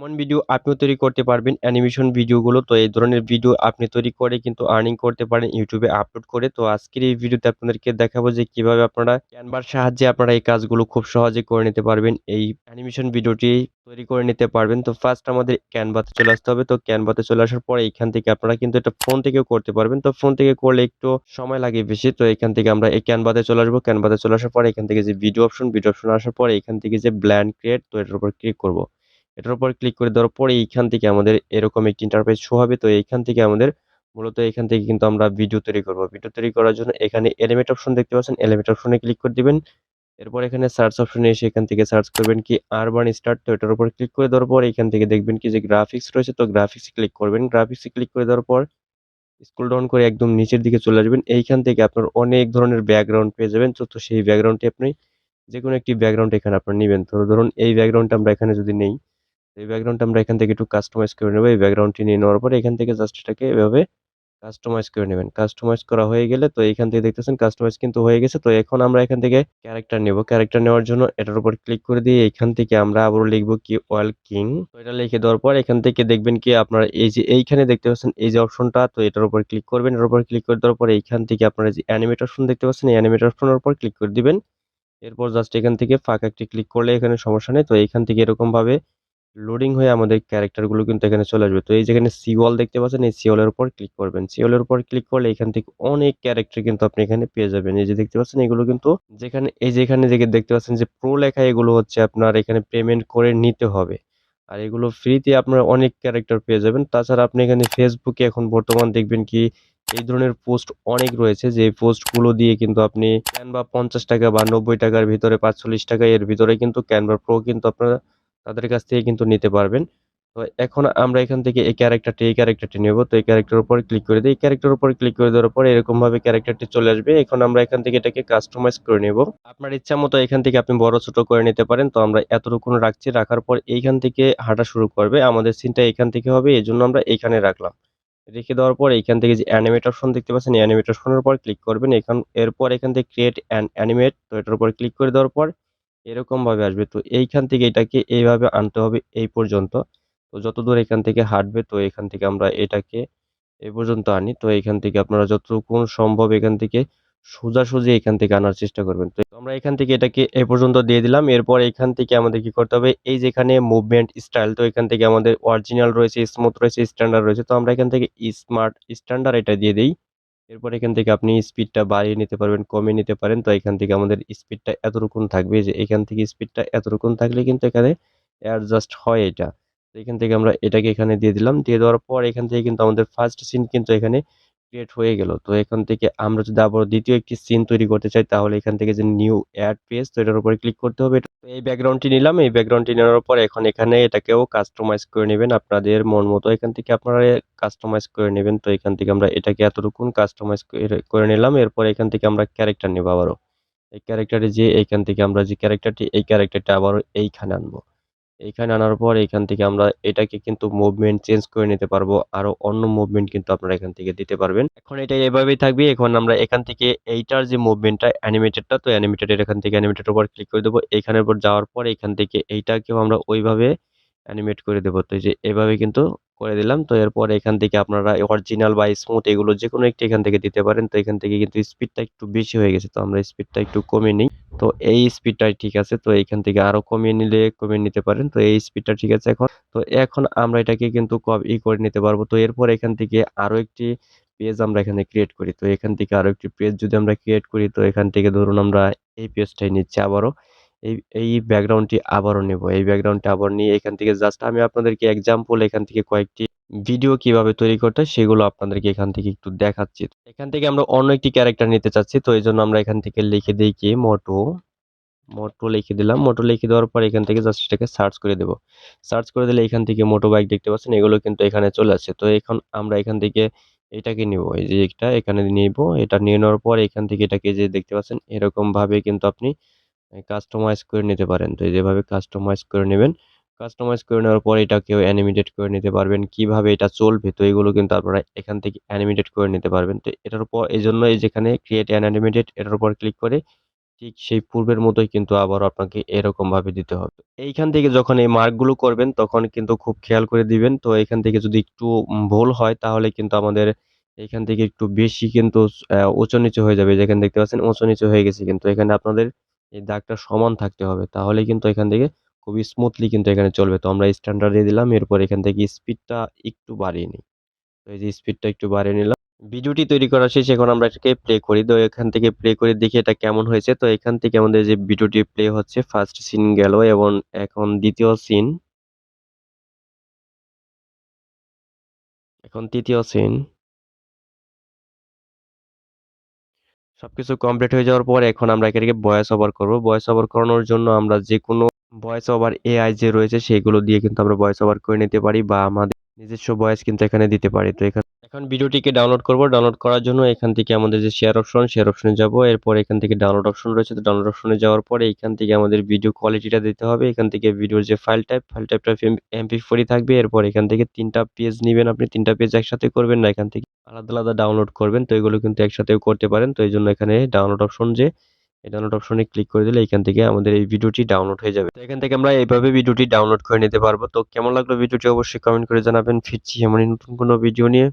এমন ভিডিও আপনিও তৈরি করতে পারবেন অ্যানিমেশন ভিডিওগুলো। তো এই ধরনের ভিডিও আপনি তৈরি করে কিন্তু আর্নিং করতে পারেন YouTube এ আপলোড করে। তো আজকের এই ভিডিওতে আপনাদেরকে দেখাবো যে কিভাবে আপনারা Canva র সাহায্যে আপনারা এই কাজগুলো খুব সহজে করে নিতে পারবেন। এই অ্যানিমেশন ভিডিওটি তৈরি করে নিতে পারবেন। তো ফার্স্ট আমাদের Canva তে চলে আসতে হবে। তো Canva তে চলে আসার পরে এখান থেকে আপনারা কিন্তু এটা ফোন থেকেও করতে পারবেন। তো ফোন থেকে করলে একটু সময় লাগে বেশি। তো এখান থেকে আমরা এই Canva তে চলে আসবো। Canva তে চলে আসার পরে এখান থেকে যে ভিডিও অপশন আসার পরে এখান থেকে যে ব্ল্যান্ড ক্রিয়েট তো এটার উপর ক্লিক করব। এটার উপর ক্লিক করে দেওয়ার পরে এইখান থেকে আমাদের এরকম একটি ইন্টারফেস শো হবে। তো এইখান থেকে আমাদের মূলত এখান থেকে কিন্তু আমরা ভিডিও তৈরি করব। ভিডিও তৈরি করার জন্য এখানে এলিমেন্ট অপশন দেখতে পাচ্ছেন। এলিমেন্ট অপশনে ক্লিক করে দিবেন। এরপর এখানে সার্চ অপশনে এসে এখান থেকে সার্চ করবেন কি আরবান স্টার্ট। তো এটার উপর ক্লিক করে দেওয়ার পর এখান থেকে দেখবেন কি যে গ্রাফিক্স রয়েছে। তো গ্রাফিক্সে ক্লিক করবেন। গ্রাফিক্সে ক্লিক করে দেওয়ার পর স্ক্রল ডাউন করে একদম নিচের দিকে চলে আসবেন। এইখান থেকে আপনার অনেক ধরনের ব্যাকগ্রাউন্ড পেয়ে যাবেন। তো সেই ব্যাকগ্রাউন্ডটি আপনি যেকোনো একটি ব্যাকগ্রাউন্ড এখানে আপনার নিবেন। তো ধরুন এই ব্যাকগ্রাউন্ডটা আমরা এখানে যদি নেই, এই ব্যাকগ্রাউন্ডটা আমরা এখান থেকে একটু কাস্টমাইজ করে নেব। এই ব্যাকগ্রাউন্ডটি নিয়ে নেওয়ার পরে এখান থেকে জাস্ট এটাকে এভাবে কাস্টমাইজ করে নেবেন। কাস্টমাইজ করা হয়ে গেলে তো এইখান থেকে দেখতেছেন কাস্টমাইজ কিন্তু হয়ে গেছে। তো এখন আমরা এখান থেকে ক্যারেক্টার নেব। ক্যারেক্টার নেওয়ার জন্য এটার উপর ক্লিক করে দিয়ে এখান থেকে আমরা আবারও লিখব কি ওয়াল কিং। তো এটা লিখে দেওয়ার পর এখান থেকে দেখবেন কি আপনারা এই যে এইখানে দেখতে পাচ্ছেন এই যে অপশনটা, তো এটার উপর ক্লিক করবেন। এর উপর ক্লিক করে দেওয়ার পরে এইখান থেকে আপনারা যে অ্যানিমেট অপশন দেখতে পাচ্ছেন এই অ্যানিমেট অপশনের উপর ক্লিক করে দিবেন। এরপর জাস্ট এখান থেকে ফাঁকা একটি ক্লিক করলে এখানে সমস্যা নেই। তো এইখান থেকে এরকম ভাবে লোডিং হয়ে আমাদের ক্যারেক্টার গুলো কিন্তু এখানে চলে আসবে। তো এই যেখানে সি ওয়াল দেখতে পাচ্ছেন এই সি ওয়াল এর উপর ক্লিক করবেন। সি ওয়াল এর উপর ক্লিক করলে এখান থেকে অনেক ক্যারেক্টার কিন্তু আপনি এখানে পেয়ে যাবেন। এই যে দেখতে পাচ্ছেন এগুলো কিন্তু যেখানে দেখতে পাচ্ছেন যে প্রো লেখা এগুলো হচ্ছে আপনার এখানে পেমেন্ট করে নিতে হবে। আর এগুলো ফ্রিতে আপনারা অনেক ক্যারেক্টার পেয়ে যাবেন। তাছাড়া আপনি এখানে ফেসবুকে এখন বর্তমান দেখবেন কি এই ধরনের পোস্ট অনেক রয়েছে যে পোস্ট গুলো দিয়ে কিন্তু আপনি ক্যানভা 50 টাকা বা 90 টাকার ভিতরে 45 টাকা এর ভিতরে কিন্তু ক্যানভা প্রো কিন্তু আপনারা তাদের কাছ থেকে কিন্তু নিতে পারবেন। তো এখন আমরা এখান থেকে এই ক্যারেক্টারটি নেব। তো এই ক্যারেক্টারের উপর ক্লিক করে দিই। এই ক্যারেক্টারের উপর ক্লিক করে দেওয়ার পরে এরকম ভাবে ক্যারেক্টারটি চলে আসবে। এখন আমরা এখান থেকে এটাকে কাস্টমাইজ করে নেব। আপনার ইচ্ছা মতো এখান থেকে আপনি বড় ছোট করে নিতে পারেন। তো আমরা এতটুকু রাখছি। রাখার পর এইখান থেকে হাঁটা শুরু করবে। আমাদের সিনটা এখান থেকে হবে। এজন্য আমরা এইখানে রাখলাম। রেখে দেওয়ার পর এইখান থেকে যে অ্যানিমেট অপশন দেখতে পাচ্ছেন এই অ্যানিমেট অপশনের উপর ক্লিক করবেন। এরপর এখান থেকে ক্রিয়েট অ্যান অ্যানিমেট তো এটার উপর ক্লিক করে দেওয়ার পর এরকম ভাবে আসবে। তো এইখান থেকে এটাকে এইভাবে আনতে হবে এই পর্যন্ত। তো যতদূর এখান থেকে হাঁটবে তো এখান থেকে আমরা এটাকে এই পর্যন্ত আনি। তো এইখান থেকে আপনারা যতটুকু সম্ভব এখান থেকে সোজাসুজি এখান থেকে আনার চেষ্টা করবেন। তো আমরা এখান থেকে এটাকে এ পর্যন্ত দিয়ে দিলাম। এরপর এখান থেকে আমাদের কি করতে হবে, এই যেখানে মুভমেন্ট স্টাইল তো এখান থেকে আমাদের অরিজিনাল রয়েছে, স্মুথ রয়েছে, স্ট্যান্ডার্ড রয়েছে। তো আমরা এখান থেকে স্মার্ট স্ট্যান্ডার্ড এটা দিয়ে দেই। এরপর এখান থেকে আপনি স্পিডটা বাড়িয়ে নিতে পারবেন, কমিয়ে নিতে পারেন। তো এখান থেকে আমাদের স্পিডটা এতটুকুন থাকবে, যে এখান থেকে স্পিডটা এতটুকুন থাকলে কিন্তু এখানে অ্যাডজাস্ট হয় এটা। তো এখান থেকে আমরা এটাকে এখানে দিয়ে দিলাম। দিয়ে দেওয়ার পর এখান থেকে কিন্তু আমাদের ফার্স্ট সিন কিন্তু এখানে ক্রিয়েট হয়ে গেল। তো এখান থেকে আমরা যদি আবার দ্বিতীয় একটি সিন তৈরি করতে চাই তাহলে এখান থেকে যে নিউ অ্যাড পেজ তো এটার উপরে ক্লিক করতে হবে। তো এই ব্যাকগ্রাউন্ডটি নিলাম। এই ব্যাকগ্রাউন্ডটি নেওয়ার পর এখন এখানে এটাকেও কাস্টমাইজ করে নেবেন আপনাদের মন মতো। এখান থেকে আপনারা কাস্টমাইজ করে নেবেন। তো এখান থেকে আমরা এটাকে এতটুকুন কাস্টমাইজ করে নিলাম। এরপর এখান থেকে আমরা ক্যারেক্টার নেব আবারও। এই ক্যারেক্টারে যে এইখান থেকে আমরা যে ক্যারেক্টারটি এই ক্যারেক্টারটা আবারও এইখানে আনবো। এইখানে আনার পর এখান থেকে আমরা এটাকে কিন্তু মুভমেন্ট চেঞ্জ করে নিতে পারবো। আরো অন্য মুভমেন্ট কিন্তু আপনারা এখান থেকে দিতে পারবেন। এখন এটা এভাবেই থাকবে। এখন আমরা এখান থেকে এইটার যে মুভমেন্টটা অ্যানিমেটেডটা তো অ্যানিমেটেড এখান থেকে অ্যানিমেটেড উপর ক্লিক করে দেবো। এইখানের উপর যাওয়ার পর এখান থেকে এইটাকেও আমরা ওইভাবে অ্যানিমেট করে দেবো। তো এই যে এভাবে কিন্তু করে দিলাম। তো এরপর এখান থেকে আপনারা অরিজিনাল বা স্মুথ এগুলো যেকোনো একটি এখান থেকে দিতে পারেন। তো এখান থেকে কিন্তু স্পিডটা একটু বেশি হয়ে গেছে। তো আমরা স্পিডটা একটু কমিয়ে নিই। তো এই স্পিডটাই ঠিক আছে। তো এইখান থেকে আরো কমিয়ে নিলে কমিয়ে নিতে পারেন। তো এই স্পিডটা ঠিক আছে এখন। তো এখন আমরা এটাকে কিন্তু করে নিতে পারবো। তো এরপর এখান থেকে আরো একটি পেজ আমরা এখানে ক্রিয়েট করি। তো এখান থেকে আরো একটি পেজ যদি আমরা ক্রিয়েট করি তো এখান থেকে ধরুন আমরা এই পেজটাই নিচ্ছি আবারও। এই ব্যাকগ্রাউন্ডটি আবারও নেব। এই ব্যাকগ্রাউন্ডটা আবার নিয়ে এখান থেকে জাস্ট আমি আপনাদেরকে এক্সাম্পল এখান থেকে কয়েকটি ভিডিও কিভাবে তৈরি করতে হয় সেগুলো আপনাদেরকে এখান থেকে একটু দেখাচ্ছি। এখান থেকে আমরা অন্য একটি ক্যারেক্টার নিতে চাচ্ছি। তো এইজন্য আমরা এখান থেকে লিখে দেই কি মোটো লিখে দিলাম। মোটো লিখে দেওয়ার পর এখান থেকে জাস্ট এটাকে সার্চ করে দেব। সার্চ করে দিলে এখান থেকে মোটো বাইক দেখতে পাচ্ছেন এগুলো কিন্তু এখানে চলে আসছে। তো এখন আমরা এখান থেকে এটাকে নিব। এই যে এটা এখানে নিব। এটা নিয়ে নেওয়ার পর এখান থেকে এটাকে যে দেখতে পাচ্ছেন এরকম ভাবে কিন্তু আপনি কাস্টমাইজ করে নিতে পারেন। তো এই যেভাবে কাস্টমাইজ করে নেবেন। কাস্টমাইজ করে নেওয়ার পর এটাকেও অ্যানিমেটেড করে নিতে পারবেন। কিভাবে এটা চলবে তো এগুলো কিন্তু আপনারা এখান থেকে অ্যানিমেটেড করে নিতে পারবেন। তো এটার উপর এজন্য এই যেখানে ক্রিয়েট অ্যান অ্যানিমেটেড এটার উপর ক্লিক করে ঠিক সেই পূর্বের মতোই কিন্তু আবারও আপনাকে এরকমভাবে দিতে হবে। এইখান থেকে যখন এই মার্কগুলো করবেন তখন কিন্তু খুব খেয়াল করে দিবেন। তো এখান থেকে যদি একটু ভুল হয় তাহলে কিন্তু আমাদের এইখান থেকে একটু বেশি কিন্তু উঁচু-নিচু হয়ে যাবে। যেখানে দেখতে পাচ্ছেন উঁচু-নিচু হয়ে গেছে কিন্তু এখানে আপনাদের এই দাগটা সমান থাকতে হবে। তাহলেই কিন্তু এখান থেকে খুবই স্মুথলি কিন্তু এখানে চলবে। তো আমরা স্ট্যান্ডার্ড দিয়ে দিলাম। এরপর এখান থেকে স্পিডটা একটু বাড়িয়ে নিই। তো এই যে স্পিডটা একটু বাড়িয়ে নিলাম। ভিডিওটি তৈরি করা শেষে এখন আমরা এটাকে প্লে করি। তো এখান থেকে প্লে করে দেখি এটা কেমন হয়েছে। তো এখান থেকে আমাদের যে ভিডিওটি প্লে হচ্ছে ফার্স্ট সিন গেল এবং এখন দ্বিতীয় সিন, এখন তৃতীয় সিন। সবকিছু কমপ্লিট হয়ে যাওয়ার পর এখন আমরা এটাকে ভয়েস ওভার করব। ভয়েস ওভার করানোর জন্য আমরা যেকোনো ভয়েস ওভার এআই যে রয়েছে সেগুলো দিয়ে কিন্তু আমরা ভয়েস ওভার করে নিতে পারি বা আমাদের নিজস্ব ভয়েস কিন্তু এখানে দিতে পারি। তো এখন ভিডিওটিকে ডাউনলোড করব। ডাউনলোড করার জন্য এখান থেকে আমাদের যে শেয়ার অপশনে যাব। এরপর এখান থেকে ডাউনলোড অপশন রয়েছে। তো ডাউনলোড অপশনে যাওয়ার পরে এখান থেকে আমাদের ভিডিও কোয়ালিটিটা দিতে হবে। এখান থেকে ভিডিওর যে ফাইল টাইপটা MP4 ই থাকবে। এরপর এখান থেকে ৩ টা পেজ নিবেন আপনি। ৩ টা পেজ একসাথে করবেন না। এখান থেকে আলাদা, আলাদা ডাউনলোড করবেন। তো এগুলো কিন্তু একসাথেও করতে পারেন। তো এইজন্য এখানে ডাউনলোড অপশন যে এই ডাউনলোড অপশনে ক্লিক করে দিলে এখান থেকে আমাদের এই ভিডিওটি ডাউনলোড হয়ে যাবে। তো এখান থেকে আমরা এইভাবে ভিডিওটি ডাউনলোড করে নিতে পারবো। তো কেমন লাগলো ভিডিওটি অবশ্যই কমেন্ট করে জানাবেন। ফিরছি এমনই নতুন কোনো ভিডিও নিয়ে।